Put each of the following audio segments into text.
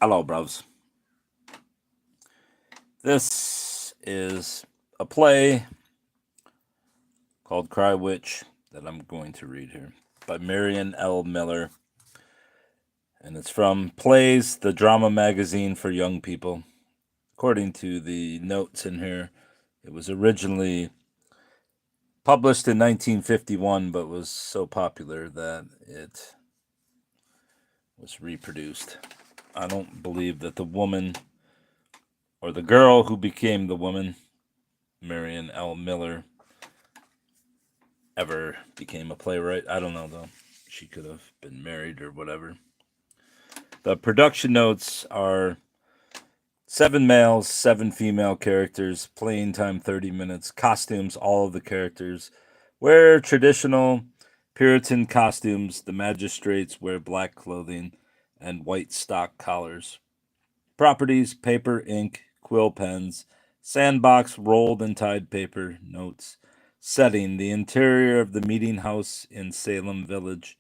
Hello, bros. This is a play called Cry Witch that I'm going to read here by Marion L. Miller. And it's from Plays, the drama magazine for young people. According to the notes in here, it was originally published in 1951, but was so popular that it was reproduced. I don't believe that the woman or the girl who became the woman, Marion L. Miller, ever became a playwright. I don't know, though. She could have been married or whatever. The production notes are 7 males, 7 female characters, playing time 30 minutes, costumes, all of the characters wear traditional Puritan costumes. The magistrates wear black clothing and white stock collars. Properties: paper, ink, quill pens, sandbox, rolled and tied paper, notes. Setting: the interior of the meeting house in Salem Village.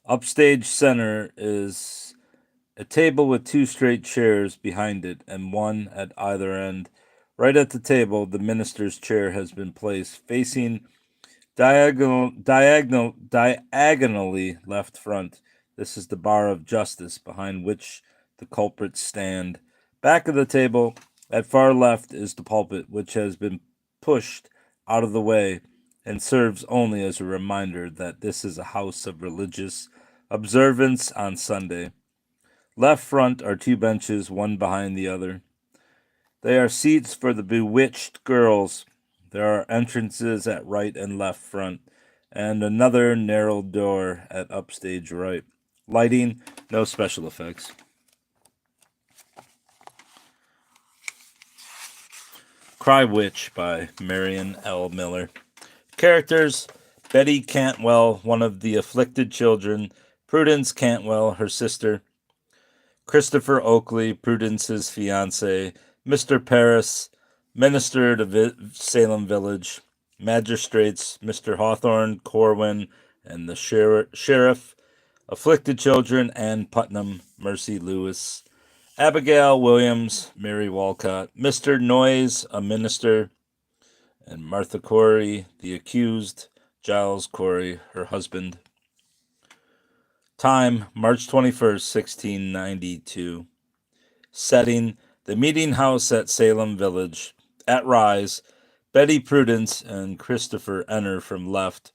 Upstage center is a table with 2 straight chairs behind it and one at either end. Right at the table, the minister's chair has been placed, facing diagonally left front. This is the bar of justice, behind which the culprits stand. Back of the table, at far left, is the pulpit, which has been pushed out of the way and serves only as a reminder that this is a house of religious observance on Sunday. Left front are 2 benches, one behind the other. They are seats for the bewitched girls. There are entrances at right and left front, and another narrow door at upstage right. Lighting: no special effects. Cry Witch by Marion L. Miller. Characters: Betty Cantwell, one of the afflicted children; Prudence Cantwell, her sister; Christopher Oakley, Prudence's fiance; Mr. Paris, minister to Salem Village; magistrates: Mr. Hawthorne, Corwin, and the sheriff; afflicted children: Ann Putnam, Mercy Lewis; Abigail Williams, Mary Walcott; Mr. Noyes, a minister; and Martha Corey, the accused; Giles Corey, her husband. Time: March 21st, 1692. Setting: the meeting house at Salem Village. At rise, Betty, Prudence, and Christopher enter from left.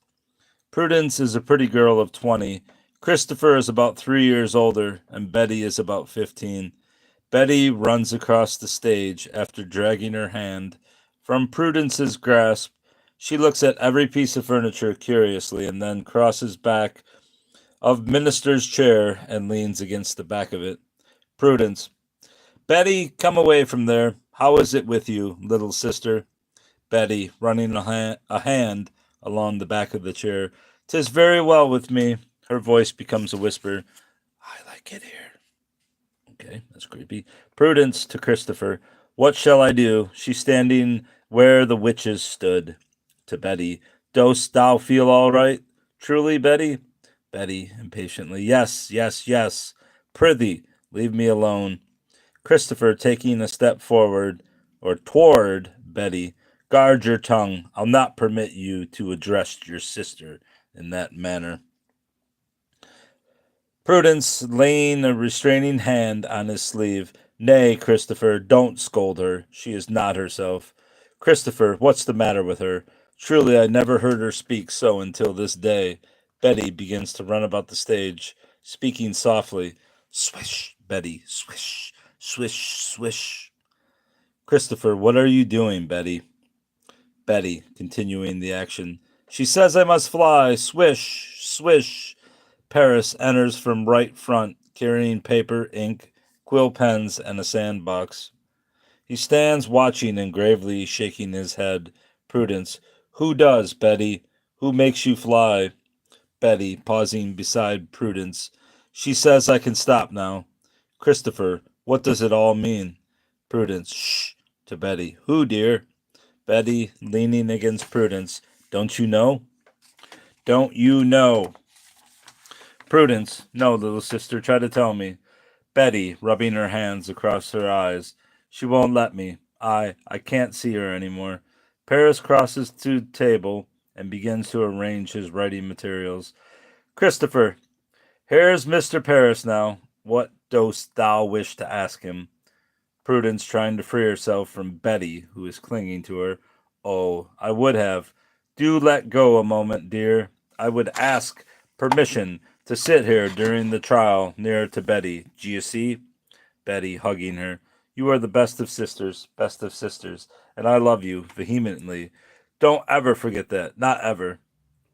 Prudence is a pretty girl of 20. Christopher is about 3 years older, and Betty is about 15. Betty runs across the stage after dragging her hand from Prudence's grasp. She looks at every piece of furniture curiously and then crosses back of minister's chair and leans against the back of it. Prudence: Betty, come away from there. How is it with you, little sister? Betty, running a hand along the back of the chair. 'Tis very well with me. Her voice becomes a whisper. I like it here. Okay, that's creepy. Prudence to Christopher: What shall I do? She's standing where the witches stood. To Betty: Dost thou feel all right? Truly, Betty? Betty, impatiently: Yes, yes, yes. Prithee, leave me alone. Christopher, taking a step forward, or toward Betty: Guard your tongue. I'll not permit you to address your sister in that manner. Prudence, laying a restraining hand on his sleeve: Nay, Christopher, don't scold her. She is not herself. Christopher: What's the matter with her? Truly, I never heard her speak so until this day. Betty begins to run about the stage, speaking softly. Swish, Betty, swish, swish, swish. Christopher: What are you doing, Betty? Betty, continuing the action: She says I must fly. Swish, swish. Paris enters from right front, carrying paper, ink, quill pens, and a sandbox. He stands watching and gravely shaking his head. Prudence: Who does, Betty? Who makes you fly? Betty, pausing beside Prudence: She says I can stop now. Christopher: What does it all mean? Prudence: Shh. To Betty: Who, dear? Betty, leaning against Prudence: Don't you know? Don't you know? Prudence: No, little sister, try to tell me. Betty, rubbing her hands across her eyes. She won't let me. I can't see her anymore. Paris crosses to the table and begins to arrange his writing materials. Christopher, here's Mr. Paris now. What dost thou wish to ask him? Prudence trying to free herself from Betty, who is clinging to her. Oh, I would have. Do let go a moment, dear. I would ask permission to sit here during the trial nearer to Betty. Do you see? Betty, hugging her. You are the best of sisters, and I love you vehemently. Don't ever forget that. Not ever.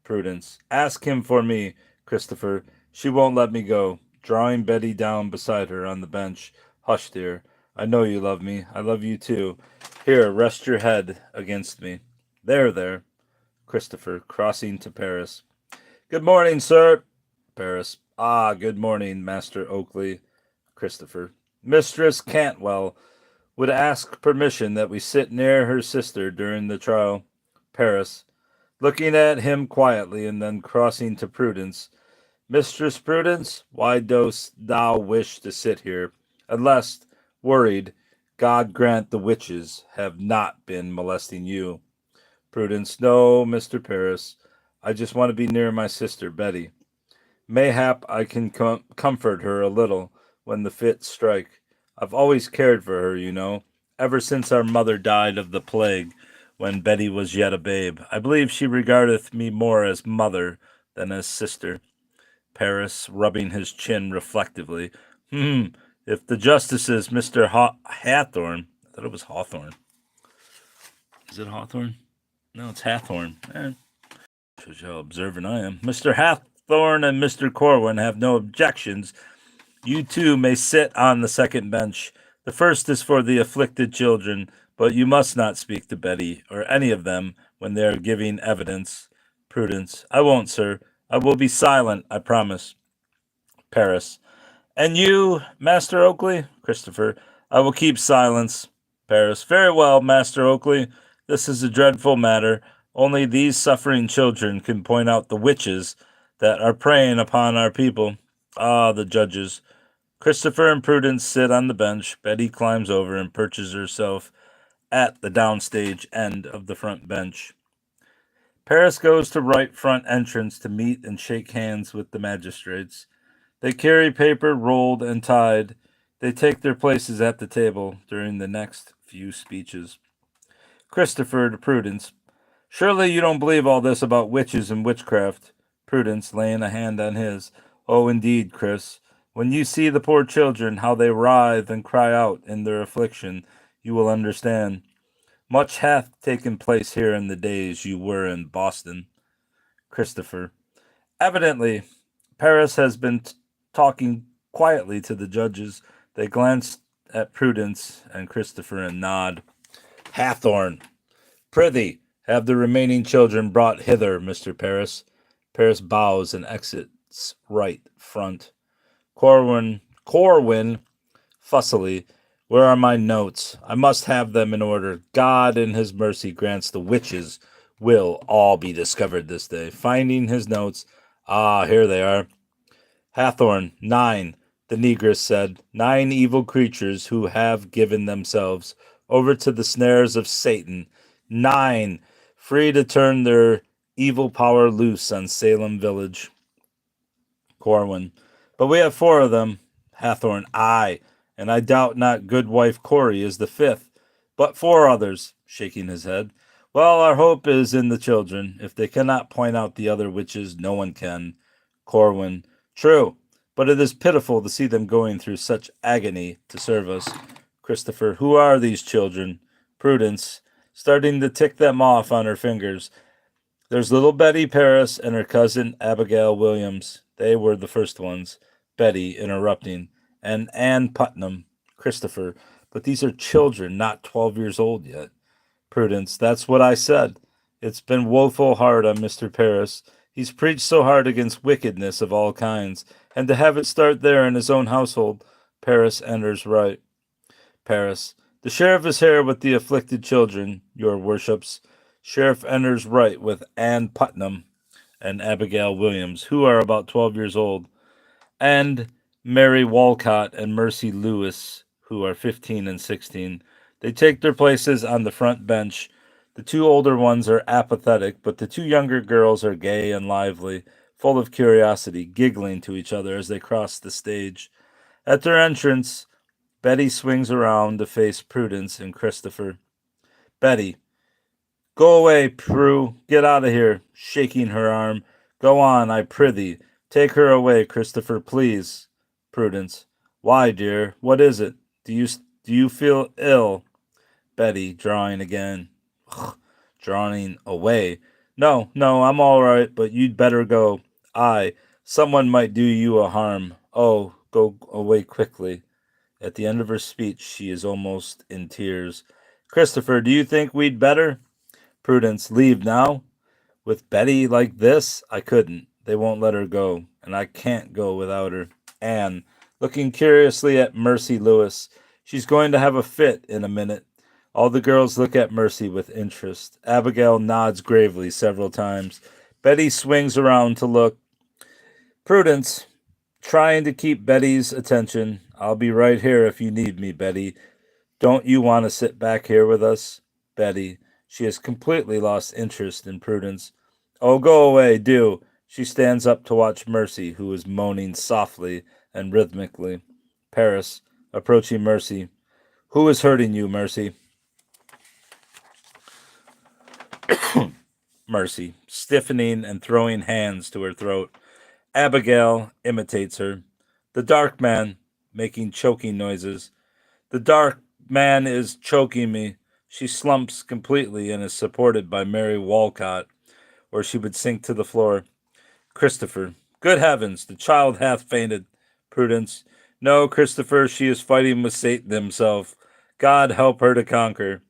Prudence. Ask him for me, Christopher. She won't let me go. Drawing Betty down beside her on the bench. Hush, dear. I know you love me. I love you too. Here, rest your head against me. There. Christopher, crossing to Paris. Good morning, sir. Paris. Ah, good morning, Master Oakley. Christopher. Mistress Cantwell would ask permission that we sit near her sister during the trial. Paris. Looking at him quietly and then crossing to Prudence. Mistress Prudence, why dost thou wish to sit here? Unless, worried, God grant the witches have not been molesting you. Prudence, no, Mr. Paris. I just want to be near my sister, Betty. Mayhap I can comfort her a little when the fits strike. I've always cared for her, you know, ever since our mother died of the plague when Betty was yet a babe. I believe she regardeth me more as mother than as sister. Paris, rubbing his chin reflectively. If the justice is Mr. Hathorne, I thought it was Hawthorne. Is it Hawthorne? No, it's Hathorne. Shows you how observant I am. Mr. Hathorne and Mr. Corwin have no objections. You two may sit on the second bench. The first is for the afflicted children, but you must not speak to Betty or any of them when they are giving evidence. Prudence. I won't, sir. I will be silent, I promise. Paris. And you, Master Oakley? Christopher. I will keep silence. Paris. Very well, Master Oakley. This is a dreadful matter. Only these suffering children can point out the witches that are preying upon our people. Ah, the judges. Christopher and Prudence sit on the bench. Betty climbs over and perches herself at the downstage end of the front bench. Paris goes to right front entrance to meet and shake hands with the magistrates. They carry paper rolled and tied. They take their places at the table during the next few speeches. Christopher to Prudence. Surely you don't believe all this about witches and witchcraft. Prudence, laying a hand on his. Oh, indeed, Chris. When you see the poor children, how they writhe and cry out in their affliction, you will understand. Much hath taken place here in the days you were in Boston. Christopher. Evidently, Paris has been talking quietly to the judges. They glance at Prudence and Christopher and nod. Hathorne. Prithee, have the remaining children brought hither, Mr. Paris. Paris bows and exits right front. Corwin, fussily. Where are my notes? I must have them in order. God in his mercy grants the witches will all be discovered this day. Finding his notes. Ah, here they are. Hathorne, 9, the negress said. 9 evil creatures who have given themselves over to the snares of Satan. 9, free to turn their evil power loose on Salem village. Corwin, but we have 4 of them. Hathorne, aye, and I doubt not Goodwife Corey is the 5th, but 4 others, shaking his head. Well, our hope is in the children. If they cannot point out the other witches, no one can. Corwin, true, but it is pitiful to see them going through such agony to serve us. Christopher, who are these children? Prudence, starting to tick them off on her fingers. There's little Betty Paris and her cousin Abigail Williams. They were the first ones. Betty, interrupting. And Ann Putnam. Christopher, but these are children, not 12 years old yet. Prudence, that's what I said. It's been woeful hard on Mr. Paris. He's preached so hard against wickedness of all kinds, and to have it start there in his own household. Paris enters right. Paris, the sheriff is here with the afflicted children, your worships. Sheriff enters right with Ann Putnam and Abigail Williams, who are about 12 years old. And Mary Walcott and Mercy Lewis, who are 15 and 16. They take their places on the front bench. The two older ones are apathetic, but the two younger girls are gay and lively, full of curiosity, giggling to each other as they cross the stage. At their entrance, Betty swings around to face Prudence and Christopher. Betty, go away, Prue. Get out of here, shaking her arm. Go on, I prithee. Take her away, Christopher, please. Prudence. Why, dear? What is it? Do you feel ill? Betty, drawing again. Drawing away. No, no, I'm all right, but you'd better go. Someone might do you a harm. Oh, go away quickly. At the end of her speech, she is almost in tears. Christopher, do you think we'd better? Prudence, leave now? With Betty like this, I couldn't. They won't let her go, and I can't go without her. Anne, looking curiously at Mercy Lewis. She's going to have a fit in a minute. All the girls look at Mercy with interest. Abigail nods gravely several times. Betty swings around to look. Prudence, trying to keep Betty's attention. I'll be right here if you need me, Betty. Don't you want to sit back here with us? Betty. She has completely lost interest in Prudence. Oh, go away, do. She stands up to watch Mercy, who is moaning softly and rhythmically. Paris, approaching Mercy. Who is hurting you, Mercy? Mercy, stiffening and throwing hands to her throat. Abigail imitates her. The dark man, making choking noises. The dark man is choking me. She slumps completely and is supported by Mary Walcott, or she would sink to the floor. Christopher. Good heavens, the child hath fainted. Prudence. No, Christopher, she is fighting with Satan himself. God help her to conquer.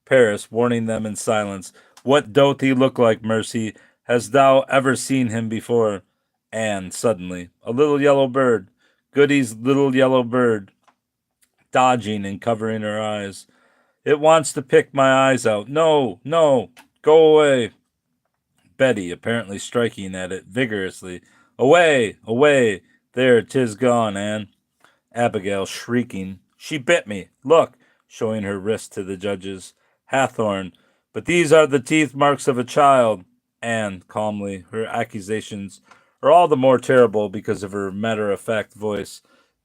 Paris, warning them in silence. What doth he look like, Mercy? Hast thou ever seen him before? Anne, suddenly. A little yellow bird. Goody's little yellow bird. Dodging and covering her eyes. It wants to pick my eyes out. No, no, go away. Betty, apparently striking at it vigorously. Away, away. There, 'tis gone, Anne. Abigail, shrieking. She bit me. Look, showing her wrist to the judges. Hathorn. But these are the teeth marks of a child. Anne, calmly. Her accusations are all the more terrible because of her matter-of-fact voice.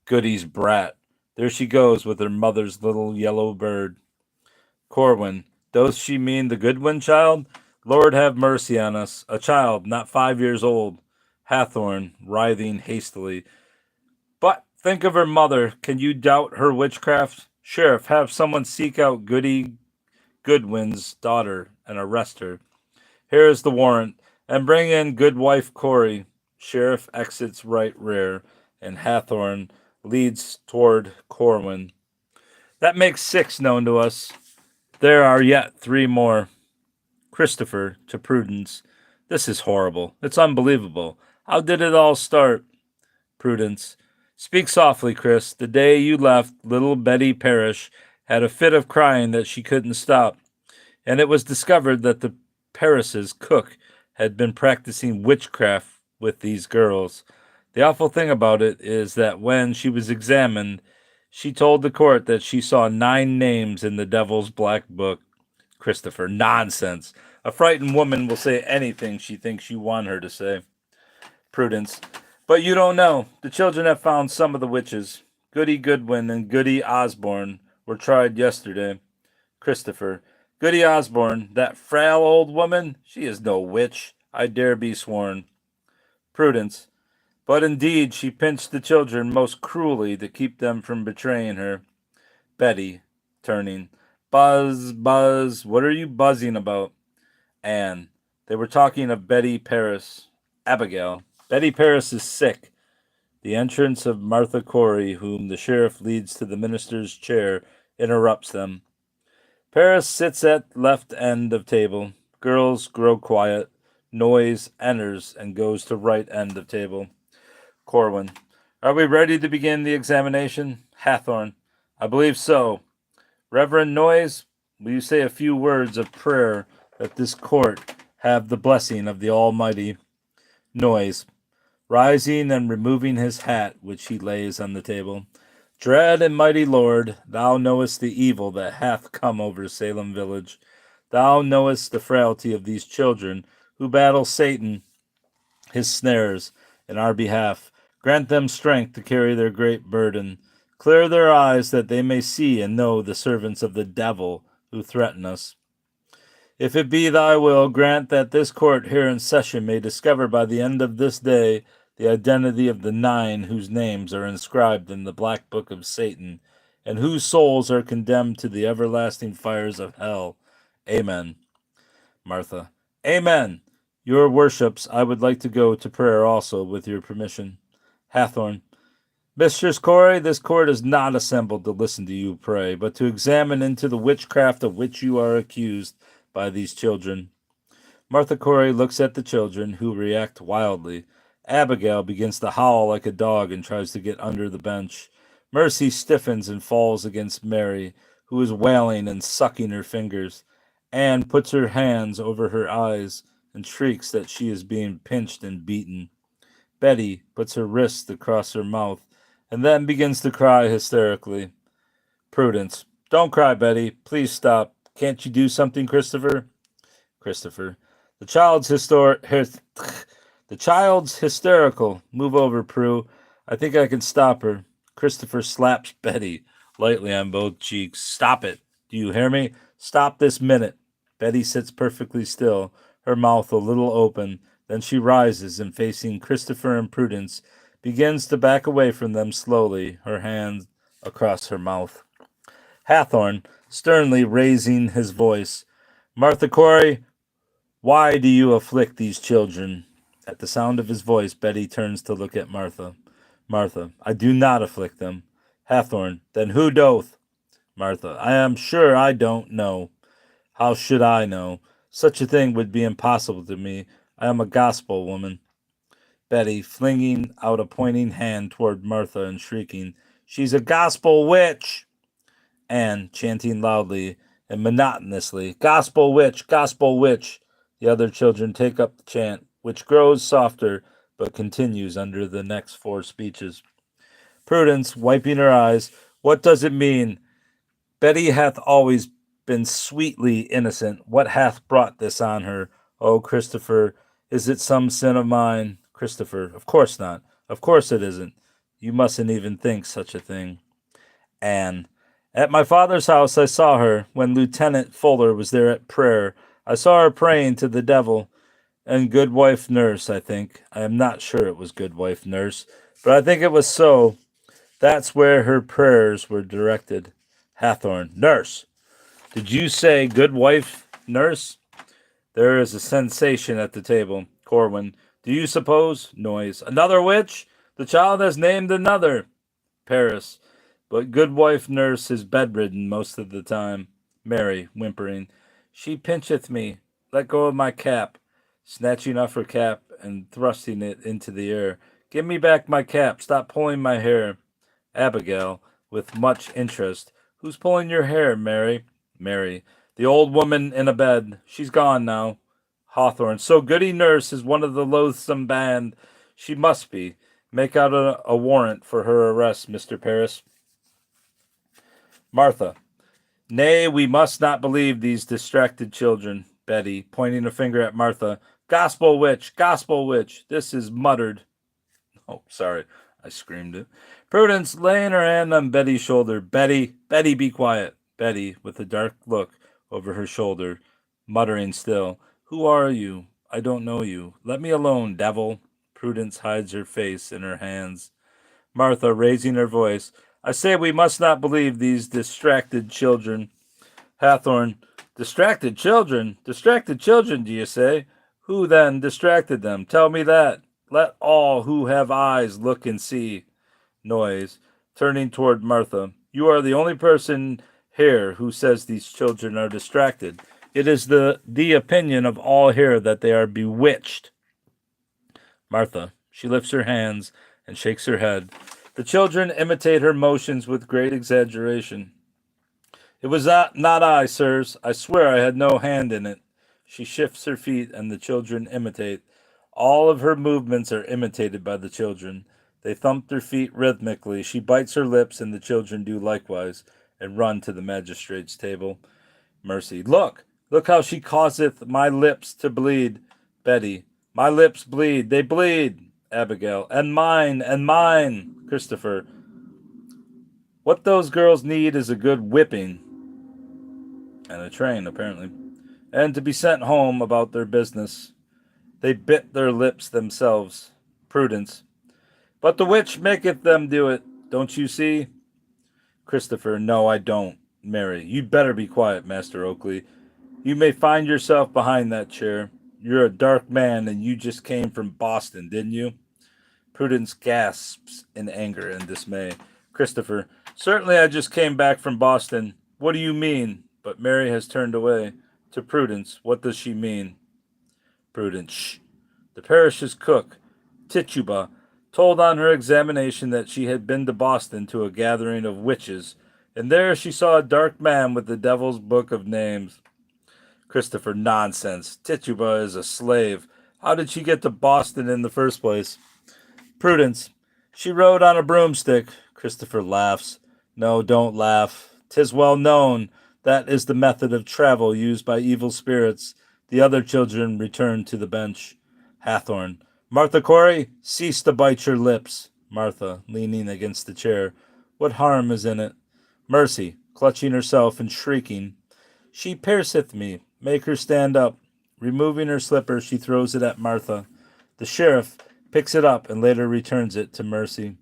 Goody's brat. There she goes with her mother's little yellow bird. Corwin. Doth she mean the Goodwin child? Lord have mercy on us. A child, not 5 years old. Hathorn, writhing hastily. But think of her mother. Can you doubt her witchcraft? Sheriff, have someone seek out Goody Goodwin's daughter and arrest her. Here is the warrant. And bring in Goodwife Corey. Sheriff exits right rear, and Hathorn leads toward Corwin. That makes 6 known to us. There are yet 3 more. Christopher, to Prudence. This is horrible. It's unbelievable. How did it all start? Prudence. Speak softly, Chris. The day you left, little Betty Parrish had a fit of crying that she couldn't stop, and it was discovered that the Paris's cook had been practicing witchcraft with these girls. The awful thing about it is that when she was examined, she told the court that she saw 9 names in the devil's black book. Christopher, nonsense. A frightened woman will say anything she thinks you want her to say. Prudence, but you don't know. The children have found some of the witches. Goody Goodwin and Goody Osborne were tried yesterday. Christopher, Goody Osborne, that frail old woman? She is no witch, I dare be sworn. Prudence, but indeed she pinched the children most cruelly to keep them from betraying her. Betty, turning. Buzz, buzz, what are you buzzing about? Anne, they were talking of Betty Paris. Abigail, Betty Paris is sick. The entrance of Martha Corey, whom the sheriff leads to the minister's chair, interrupts them. Paris sits at left end of table. Girls grow quiet. Noise enters and goes to right end of table. Corwin, are we ready to begin the examination? Hathorn, I believe so. Reverend Noyes, will you say a few words of prayer that this court have the blessing of the Almighty? Noyes, rising and removing his hat, which he lays on the table. Dread and mighty Lord, thou knowest the evil that hath come over Salem village. Thou knowest the frailty of these children who battle Satan, his snares, in our behalf. Grant them strength to carry their great burden. Clear their eyes that they may see and know the servants of the devil who threaten us. If it be thy will, grant that this court here in session may discover by the end of this day the identity of the 9 whose names are inscribed in the black book of Satan, and whose souls are condemned to the everlasting fires of hell. Amen. Martha. Amen. Your worships, I would like to go to prayer also, with your permission. Hathorn. Mistress Corey, this court is not assembled to listen to you pray, but to examine into the witchcraft of which you are accused by these children. Martha Corey looks at the children, who react wildly. Abigail begins to howl like a dog and tries to get under the bench. Mercy stiffens and falls against Mary, who is wailing and sucking her fingers. Anne puts her hands over her eyes and shrieks that she is being pinched and beaten. Betty puts her wrists across her mouth and then begins to cry hysterically. Prudence. Don't cry, Betty. Please stop. Can't you do something, Christopher? Christopher. The child's hysterical. Move over, Prue. I think I can stop her. Christopher slaps Betty lightly on both cheeks. Stop it. Do you hear me? Stop this minute. Betty sits perfectly still, her mouth a little open. Then she rises and, facing Christopher and Prudence, begins to back away from them slowly, her hand across her mouth. Hathorn, sternly raising his voice. Martha Corey, why do you afflict these children? At the sound of his voice, Betty turns to look at Martha. Martha, I do not afflict them. Hathorn, then who doth? Martha, I am sure I don't know. How should I know? Such a thing would be impossible to me. I am a gospel woman. Betty, flinging out a pointing hand toward Martha and shrieking, She's a gospel witch! Anne, chanting loudly and monotonously, Gospel witch, gospel witch! The other children take up the chant, which grows softer but continues under the next 4 speeches. Prudence, wiping her eyes, what does it mean? Betty hath always been sweetly innocent. What hath brought this on her? Oh, Christopher, is it some sin of mine? Christopher, of course not. Of course it isn't. You mustn't even think such a thing. Anne, at my father's house I saw her when Lieutenant Fuller was there at prayer. I saw her praying to the devil. And good wife nurse, I think. I am not sure it was good wife nurse, but I think it was so. That's where her prayers were directed. Hathorn, nurse. Did you say good wife nurse? There is a sensation at the table. Corwin, do you suppose? Noise. Another witch? The child has named another. Paris, but good wife nurse is bedridden most of the time. Mary, whimpering, she pincheth me. Let go of my cap. Snatching off her cap and thrusting it into the air. Give me back my cap. Stop pulling my hair. Abigail, with much interest. Who's pulling your hair, Mary? Mary, the old woman in a bed. She's gone now. Hawthorne, so Goody Nurse is one of the loathsome band. She must be. Make out a warrant for her arrest, Mr. Paris. Martha, nay, we must not believe these distracted children. Betty, pointing a finger at Martha. Gospel witch, gospel witch. This is muttered. Oh, sorry, I screamed it. Prudence, laying her hand on Betty's shoulder. Betty, Betty, be quiet. Betty, with a dark look over her shoulder, muttering still. Who are you? I don't know you. Let me alone, devil. Prudence hides her face in her hands. Martha, raising her voice. I say we must not believe these distracted children. Hathorn, distracted children? Distracted children, do you say? Who then distracted them? Tell me that. Let all who have eyes look and see. Noise, turning toward Martha. You are the only person here who says these children are distracted. It is the opinion of all here that they are bewitched. Martha, she lifts her hands and shakes her head. The children imitate her motions with great exaggeration. It was not I, sirs. I swear I had no hand in it. She shifts her feet and the children imitate. All of her movements are imitated by the children. They thump their feet rhythmically. She bites her lips, and the children do likewise, and run to the magistrate's table. Mercy. Look! Look how she causeth my lips to bleed. Betty. My lips bleed. They bleed. Abigail. And mine. And mine. Christopher. What those girls need is a good whipping. And a train, apparently. And to be sent home about their business. They bit their lips themselves. Prudence. But the witch maketh them do it. Don't you see? Christopher. No, I don't. Mary. You'd better be quiet, Master Oakley. You may find yourself behind that chair. You're a dark man, and you just came from Boston, didn't you? Prudence gasps in anger and dismay. Christopher. Certainly I just came back from Boston. What do you mean? But Mary has turned away. To Prudence. What does she mean? Prudence. Shh. The parish's cook, Tituba, told on her examination that she had been to Boston to a gathering of witches, and there she saw a dark man with the devil's book of names. Christopher. Nonsense. Tituba is a slave. How did she get to Boston in the first place? Prudence. She rode on a broomstick. Christopher laughs. No, don't laugh. 'Tis well known that is the method of travel used by evil spirits. The other children return to the bench. Hathorn. Martha Corey, cease to bite your lips. Martha, leaning against the chair. What harm is in it? Mercy, clutching herself and shrieking. She pierceth me. Make her stand up. Removing her slipper, she throws it at Martha. The sheriff picks it up and later returns it to Mercy.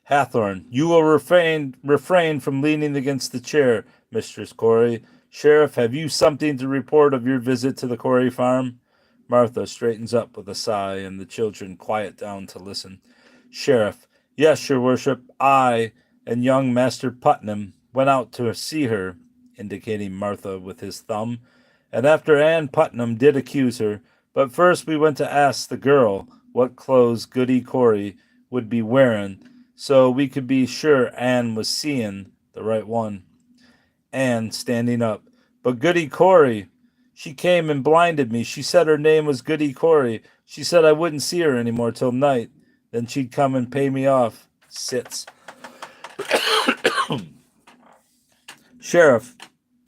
Hathorn. You will refrain from leaning against the chair, Mistress Corey. Sheriff, have you something to report of your visit to the Corey farm? Martha straightens up with a sigh, and the children quiet down to listen. Sheriff. Yes, your worship. I and young Master Putnam went out to see her, indicating Martha with his thumb, and after Ann Putnam did accuse her, but first we went to ask the girl what clothes Goody Corey would be wearing, so we could be sure Ann was seeing the right one. Ann, standing up. But Goody Corey, she came and blinded me. She said her name was Goody Corey. She said I wouldn't see her anymore till night. Then she'd come and pay me off. Sits. Sheriff.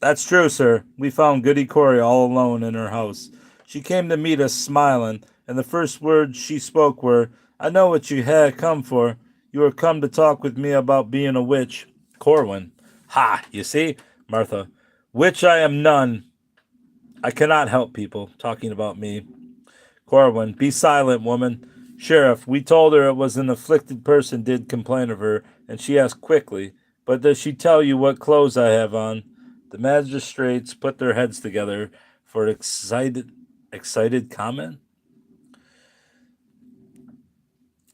That's true, sir. We found Goody Corey all alone in her house. She came to meet us smiling, and the first words she spoke were, I know what you had come for. You are come to talk with me about being a witch. Corwin. Ha, you see? Martha. Witch I am none. I cannot help people talking about me. Corwin. Be silent, woman. Sheriff, we told her it was an afflicted person did complain of her, and she asked quickly, but does she tell you what clothes I have on? The magistrates put their heads together for excited comment.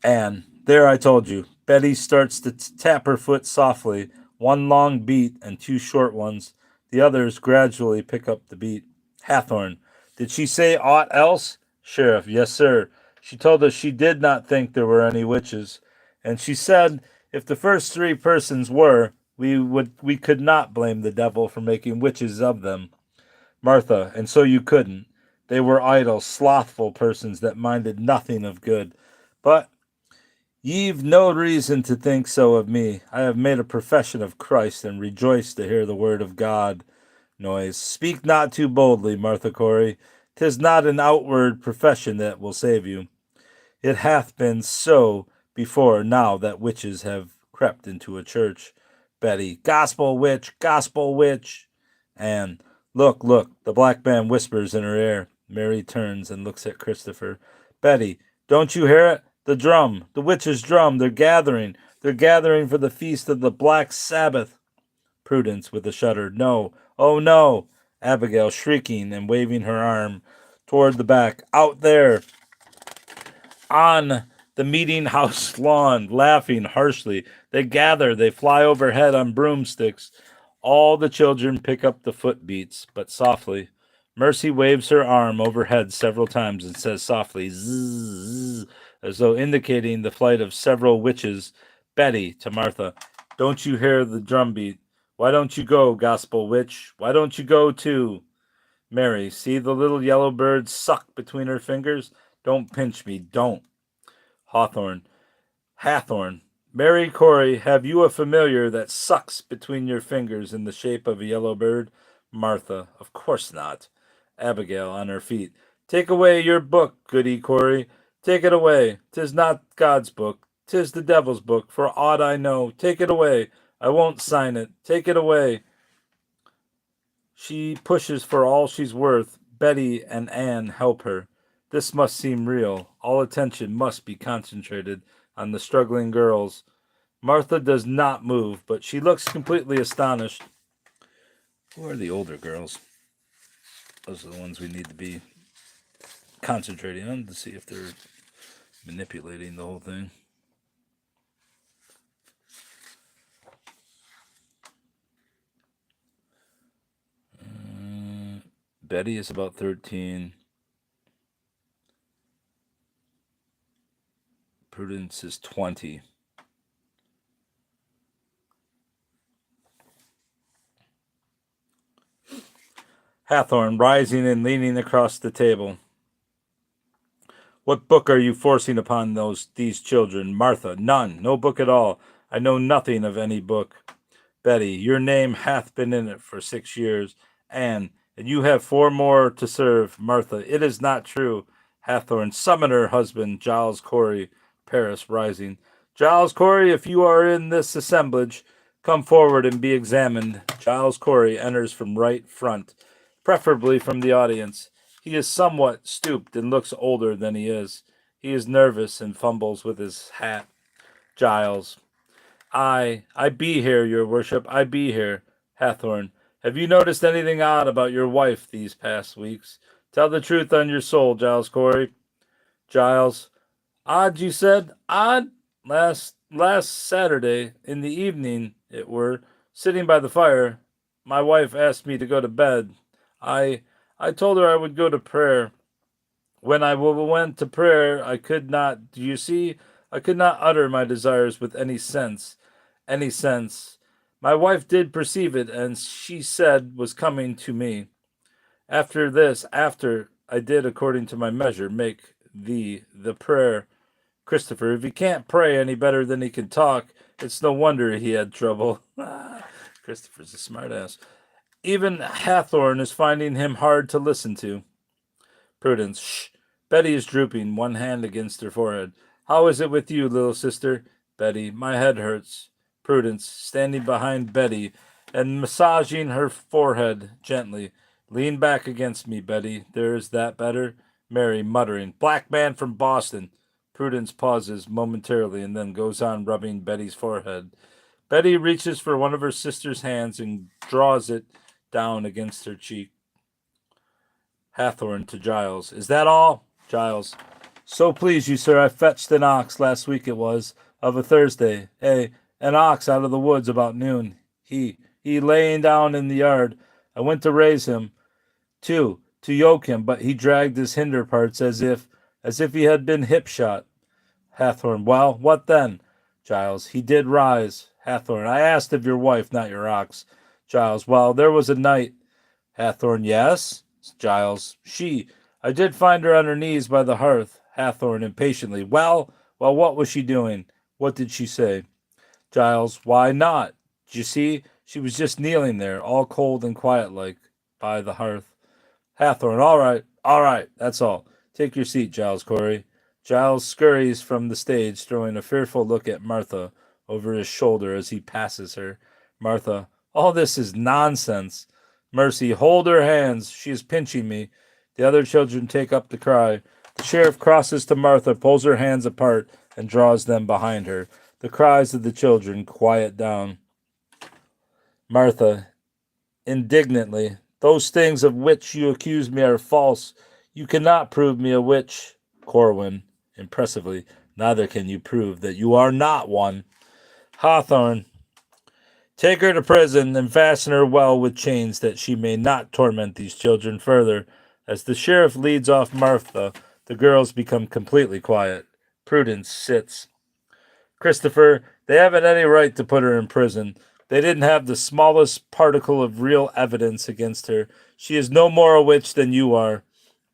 Anne. There, I told you. Betty starts to tap her foot softly, one long beat and two short ones. The others gradually pick up the beat. Hathorn. Did she say aught else? Sheriff. Yes, sir. She told us she did not think there were any witches, and she said if the first three persons were, we could not blame the devil for making witches of them. Martha. And so you couldn't. They were idle, slothful persons that minded nothing of good. But ye've no reason to think so of me. I have made a profession of Christ, and rejoice to hear the word of God. Noise. Speak not too boldly, Martha Corey. 'Tis not an outward profession that will save you. It hath been so before now that witches have crept into a church. Betty. Gospel witch, gospel witch. Anne. Look, look. The black man whispers in her ear. Mary turns and looks at Christopher. Betty. Don't you hear it? The drum, the witches' drum, they're gathering. They're gathering for the feast of the Black Sabbath. Prudence with a shudder. No, oh no. Abigail shrieking and waving her arm toward the back. Out there, on the meeting house lawn, laughing harshly. They gather, they fly overhead on broomsticks. All the children pick up the foot beats, but softly. Mercy waves her arm overhead several times and says softly, zzz, as though indicating the flight of several witches. Betty to Martha. Don't you hear the drum beat? Why don't you go, gospel witch? Why don't you go too? Mary. See the little yellow bird suck between her fingers? Don't pinch me, don't. Hathorn. Mary Corey, have you a familiar that sucks between your fingers in the shape of a yellow bird? Martha. Of course not. Abigail on her feet. Take away your book, Goody Corey. Take it away. 'Tis not God's book. 'Tis the devil's book, for aught I know. Take it away. I won't sign it. Take it away. She pushes for all she's worth. Betty and Anne help her. This must seem real. All attention must be concentrated on the struggling girls. Martha does not move, but she looks completely astonished. Who are the older girls? Those are the ones we need to be concentrating on to see if they're manipulating the whole thing. Betty is about 13. Prudence is 20. Hathorn, rising and leaning across the table. What book are you forcing upon these children? Martha, none, no book at all. I know nothing of any book. Betty, your name hath been in it for 6 years. Anne, and you have 4 more to serve. Martha, it is not true. Hathorn, summon her husband, Giles Corey. Paris, rising. Giles Corey, if you are in this assemblage, come forward and be examined. Giles Corey enters from right front, preferably from the audience. He is somewhat stooped and looks older than he is. He is nervous and fumbles with his hat. Giles. I be here, your worship. I be here. Hathorn. Have you noticed anything odd about your wife these past weeks? Tell the truth on your soul, Giles Corey. Giles. Odd, you said? Odd? Last Saturday, in the evening, it were, sitting by the fire, my wife asked me to go to bed. I told her I would go to prayer. When I went to prayer, I could not, do you see, I could not utter my desires with any sense. My wife did perceive it, and she said was coming to me. After I did according to my measure, make the prayer. Christopher, if he can't pray any better than he can talk, it's no wonder he had trouble. Christopher's a smartass. Even Hathorn is finding him hard to listen to. Prudence, shh. Betty is drooping, one hand against her forehead. How is it with you, little sister? Betty, my head hurts. Prudence, standing behind Betty and massaging her forehead gently. Lean back against me, Betty. There is that better? Mary, muttering, black man from Boston. Prudence pauses momentarily and then goes on rubbing Betty's forehead. Betty reaches for one of her sister's hands and draws it down against her cheek. Hathorn to Giles. Is that all? Giles. So please you, sir, I fetched an ox last week it was, of a Thursday. An ox out of the woods about noon. He laying down in the yard. I went to raise him, to yoke him, but he dragged his hinder parts as if he had been hip shot. Hathorn. Well, what then? Giles. He did rise. Hathorn. I asked of your wife, not your ox. Giles. Well, there was a night. Hathorn. Yes? Giles. I did find her on her knees by the hearth. Hathorn impatiently. Well, what was she doing? What did she say? Giles. Why not? D'you see? She was just kneeling there, all cold and quiet like, by the hearth. Hathorn. All right, that's all. Take your seat, Giles Corey. Giles scurries from the stage, throwing a fearful look at Martha over his shoulder as he passes her. Martha. All this is nonsense. Mercy. Hold her hands. She is pinching me. The other children take up the cry. The sheriff crosses to Martha, pulls her hands apart, and draws them behind her. The cries of the children quiet down. Martha, indignantly. Those things of which you accuse me are false. You cannot prove me a witch. Corwin, impressively. Neither can you prove that you are not one. Hawthorne, take her to prison and fasten her well with chains that she may not torment these children further. As the sheriff leads off Martha, the girls become completely quiet. Prudence sits. Christopher, they haven't any right to put her in prison. They didn't have the smallest particle of real evidence against her. She is no more a witch than you are.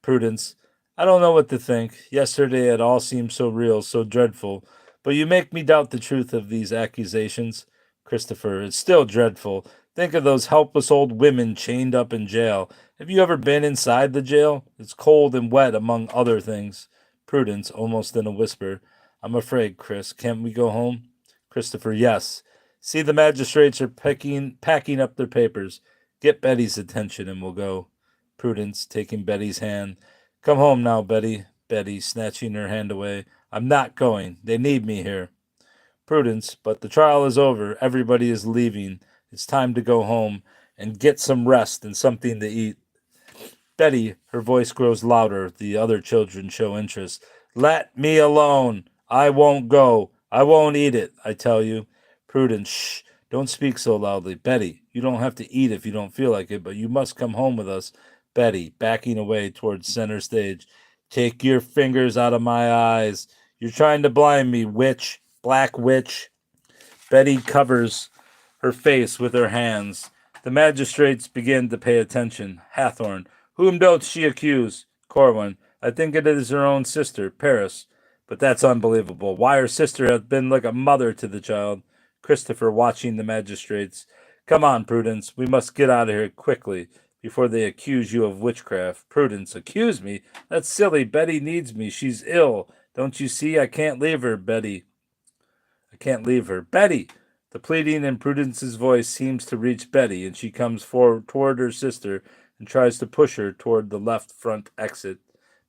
Prudence, I don't know what to think. Yesterday it all seemed so real, so dreadful. But you make me doubt the truth of these accusations. Christopher, it's still dreadful. Think of those helpless old women chained up in jail. Have you ever been inside the jail? It's cold and wet, among other things. Prudence, almost in a whisper. I'm afraid, Chris. Can't we go home? Christopher, yes. See, the magistrates are packing up their papers. Get Betty's attention and we'll go. Prudence, taking Betty's hand. Come home now, Betty. Betty, snatching her hand away. I'm not going. They need me here. Prudence, but the trial is over. Everybody is leaving. It's time to go home and get some rest and something to eat. Betty, her voice grows louder. The other children show interest. Let me alone. I won't go. I won't eat it, I tell you. Prudence, shh. Don't speak so loudly. Betty, you don't have to eat if you don't feel like it, but you must come home with us. Betty, backing away towards center stage. Take your fingers out of my eyes. You're trying to blind me, witch. Black witch. Betty covers her face with her hands. The magistrates begin to pay attention. Hathorn. Whom doth she accuse? Corwin. I think it is her own sister, Paris. But that's unbelievable. Why her sister hath been like a mother to the child. Christopher watching the magistrates. Come on, Prudence. We must get out of here quickly before they accuse you of witchcraft. Prudence. Accuse me? That's silly. Betty needs me. She's ill. Don't you see? I can't leave her, Betty. I can't leave her. Betty! The pleading in Prudence's voice seems to reach Betty, and she comes forward toward her sister and tries to push her toward the left front exit.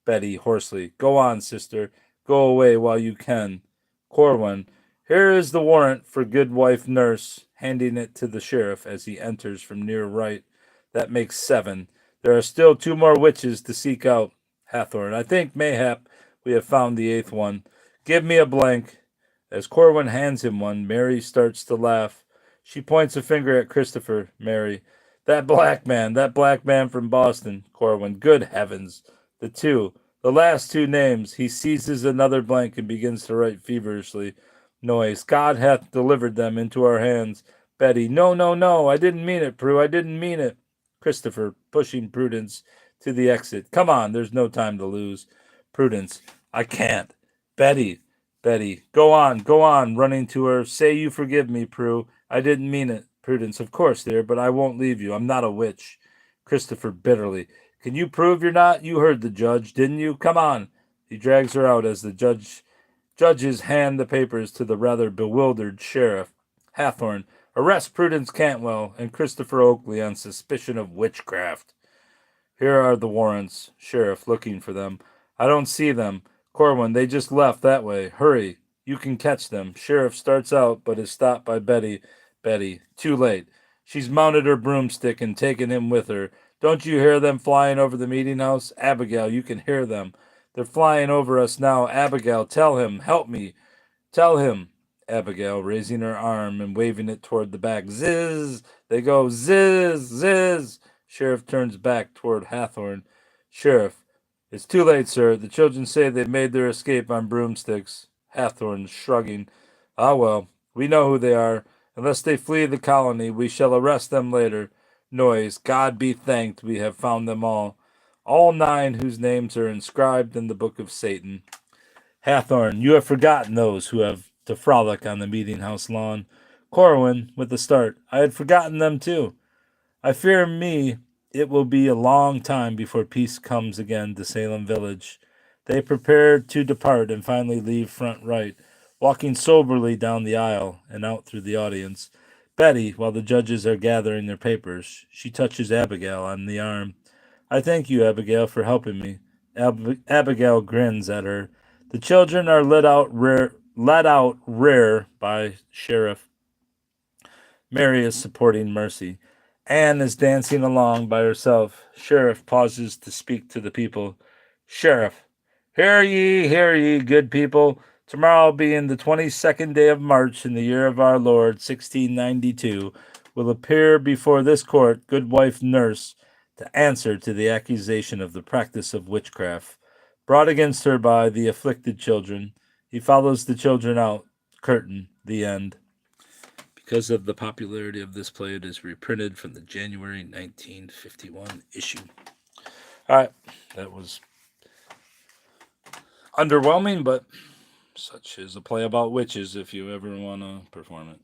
Betty, hoarsely. Go on, sister. Go away while you can. Corwin. Here is the warrant for Goodwife Nurse, handing it to the sheriff as he enters from near right. That makes 7. There are still 2 more witches to seek out. Hathorn. I think, mayhap, we have found the 8th one. Give me a blank. As Corwin hands him one, Mary starts to laugh. She points a finger at Christopher. Mary. That black man from Boston. Corwin. Good heavens. The last 2 names. He seizes another blank and begins to write feverishly. Noise. God hath delivered them into our hands. Betty. No, no, no. I didn't mean it, Prue. I didn't mean it. Christopher, pushing Prudence to the exit. Come on. There's no time to lose. Prudence. I can't. Betty. Betty. Go on, running to her. Say you forgive me, Prue. I didn't mean it. Prudence. Of course, dear, but I won't leave you. I'm not a witch. Christopher, bitterly. Can you prove you're not? You heard the judge, didn't you? Come on. He drags her out as the judges hand the papers to the rather bewildered sheriff. Hathorn. Arrest Prudence Cantwell and Christopher Oakley on suspicion of witchcraft. Here are the warrants. Sheriff, looking for them. I don't see them. Corwin, they just left that way. Hurry. You can catch them. Sheriff starts out, but is stopped by Betty. Betty. Too late. She's mounted her broomstick and taken him with her. Don't you hear them flying over the meeting house? Abigail, you can hear them. They're flying over us now. Abigail, tell him. Help me. Tell him. Abigail, raising her arm and waving it toward the back. Ziz! They go. Ziz! Ziz! Sheriff turns back toward Hathorn. Sheriff. It's too late, sir. The children say they've made their escape on broomsticks. Hathorn, shrugging. Ah, well, we know who they are. Unless they flee the colony, we shall arrest them later. Noise. God be thanked, we have found them all. All 9 whose names are inscribed in the book of Satan. Hathorn, you have forgotten those who have to frolic on the meeting house lawn. Corwin, with a start. I had forgotten them too. I fear me it will be a long time before peace comes again to Salem Village. They prepare to depart and finally leave front right, walking soberly down the aisle and out through the audience. Betty, while the judges are gathering their papers, she touches Abigail on the arm. I thank you, Abigail, for helping me. Abigail grins at her. The children are let out rare by Sheriff. Mary is supporting Mercy. Anne is dancing along by herself. Sheriff pauses to speak to the people. Sheriff, hear ye, good people. Tomorrow being the 22nd day of March in the year of our Lord, 1692, will appear before this court Goodwife Nurse to answer to the accusation of the practice of witchcraft, brought against her by the afflicted children. He follows the children out. Curtain. The end. Because of the popularity of this play, it is reprinted from the January 1951 issue. All right, that was Underwhelming, but such is a play about witches if you ever want to perform it.